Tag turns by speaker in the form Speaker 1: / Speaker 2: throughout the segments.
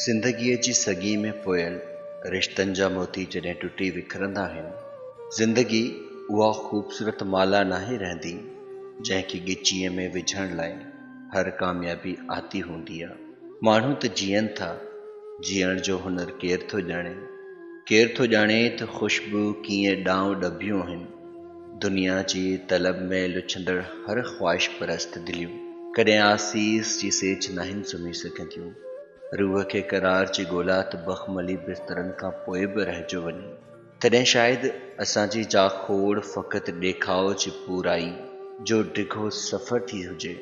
Speaker 1: ज़िंदगीअ जी सॻी में पोयल रिश्तनि जा मोती जॾहिं टुटी विखरंदा आहिनि, ज़िंदगी उहा ख़ूबसूरत माला नाहे रहंदी जंहिंखे ॻिचीअ में विझण लाइ हर कामयाबी आती हूंदी आहे। माण्हू त जीअनि था, जीअण जो हुनर केरु थो ॼाणे त ख़ुशबू कीअं ॾांहुं ॾबियूं आहिनि। दुनिया जी तलब में लुछंदड़ हर ख़्वाहिश परस्त दिलियूं कॾहिं आसीस जी सेच नाहिनि सुम्ही सघंदियूं। रूह खे करार जी ॻोल्हा त बख़मली बिस्तरनि खां पोइ बि रहिजो वञे। तॾहिं शायदि असांजी जाखोड़ फ़क़ति ॾेखाव जी पूराई जो डिघो सफ़र थी हुजे।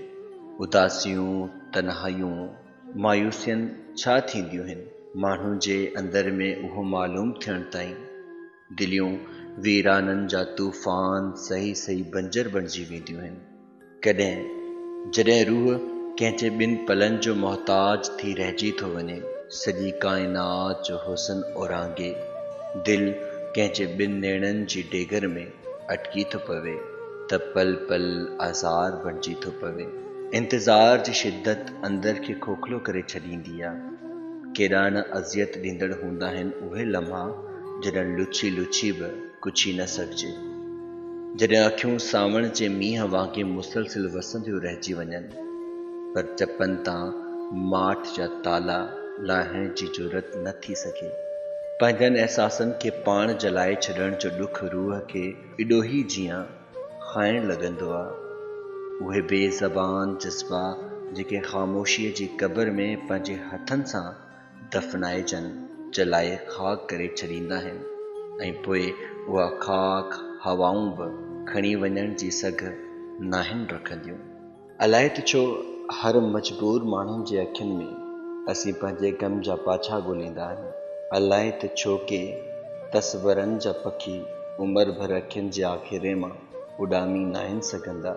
Speaker 1: उदासियूं, तन्हायूं, मायूसियन छा थींदियूं आहिनि, माण्हुनि जे अंदर में उहो मालूम थियण ताईं दिलियूं वीराननि जा तूफ़ान सही बंजर बणिजी वेंदियूं आहिनि। कॾहिं जॾहिं रूह कंहिंजे ॿिनि पलनि जो मोहताज थी रहिजी थो वञे, सॼी काइनात जो हुस्न ओरांगे दिलि कंहिंजे ॿिनि नेणनि जी डेगर में अटकी थो पवे त पल पल आज़ार बणिजी थो पवे। इंतज़ार जी शिद्दत अंदर खे खोखलो करे छॾींदी आहे। केॾा न अज़ियत ॾींदड़ हूंदा आहिनि उहे लम्हा जॾहिं लुछी बि कुछी न सघिजे, जॾहिं अखियूं सावण जे मींहं वांगुरु मुसलसिल वसंदियूं रहिजी वञनि, पर चपनि तां माठ जा ताला लाहिण जी ज़रूरत न थी सघे। पंहिंजनि अहसासनि खे पाण जलाए छॾण जो ॾुख रूह खे एॾो ई जीअं खाइण लॻंदो आहे। उहे बेज़बान जज़्बा जेके ख़ामोशीअ जी क़बर में पंहिंजे हथनि सां दफ़नाइजनि, जलाए ख़ाक करे छॾींदा आहिनि ऐं पोइ उहा ख़ाक हवाऊं बि खणी वञण जी सघ नाहिनि रखंदियूं। अलाए त छो हर मजबूर माण्हुनि जे अखियुनि में असीं पंहिंजे ग़म जा पाछा ॻोल्हींदा आहियूं। अलाए त छो के तस्वरनि जा पखी उमिरि भर अखियुनि जे आख़िरे मां उॾामी नाहिनि सघंदा,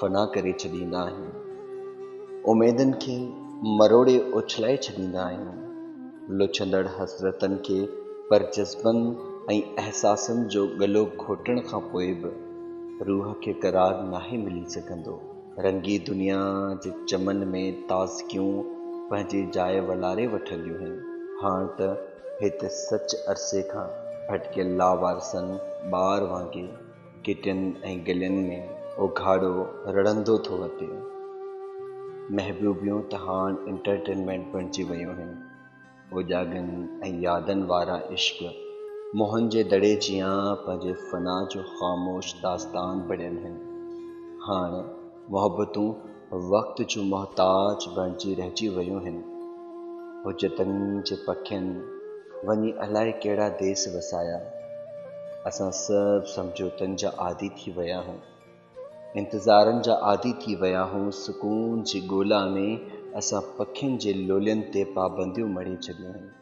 Speaker 1: फ़ना करे छॾींदा आहियूं। उमेदनि खे मरोड़े उछलाए छॾींदा आहियूं। लुछंदड़ हसरतनि खे परजज़बनि ऐं अहसासनि जो गलो घोटण खां पोइ बि रूह खे करार नाहे मिली सघंदो। रंगी दुनिया जे चमन में ताज़गियूं पंहिंजी जाइ वलारे वठंदियूं आहिनि। हाणे त हिते सच अरसे खां भटकियल लावारसनि ॿार वांगुरु गिटियुनि ऐं गिलियुनि में उघाड़ो रड़ंदो थो अचे। महबूबियूं त हाणे इंटरटेनमेंट बणिजी वियूं आहिनि। उजागनि ऐं यादनि वारा इश्क मोहन जे दड़े जियां पंहिंजे फ़ना जो ख़ामोश दास्तान बणियल आहिनि। हाणे मोहबतूं वक़्त जो मोहताज बणिजी रहिजी वियूं आहिनि। हुजतनि जे पखियुनि वञी अलाए कहिड़ा देस वसाया। असां सभु समझौतनि जा आदी थी विया हूं, इंतज़ारनि जा आदी थी विया हूं। सुकून जी ॻोल्हा में असां पखियुनि जे लोलियुनि ते पाबंदियूं मढ़ी छॾियूं आहिनि।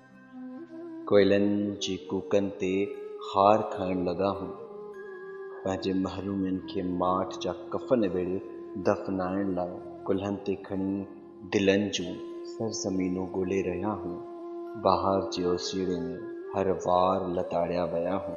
Speaker 1: कोयलनि जी कूकनि ते हार खाइण लॻा हूं। पंहिंजे महरूमनि खे माठ जा कफ़न वेड़े दफ़नाइण लाइ कुल्हनि ते खणी दिलनि जूं सरज़मीनूं ॻोल्हे रहिया हूं। बहार जे ओसीड़े में हर वार लताड़िया विया हूं।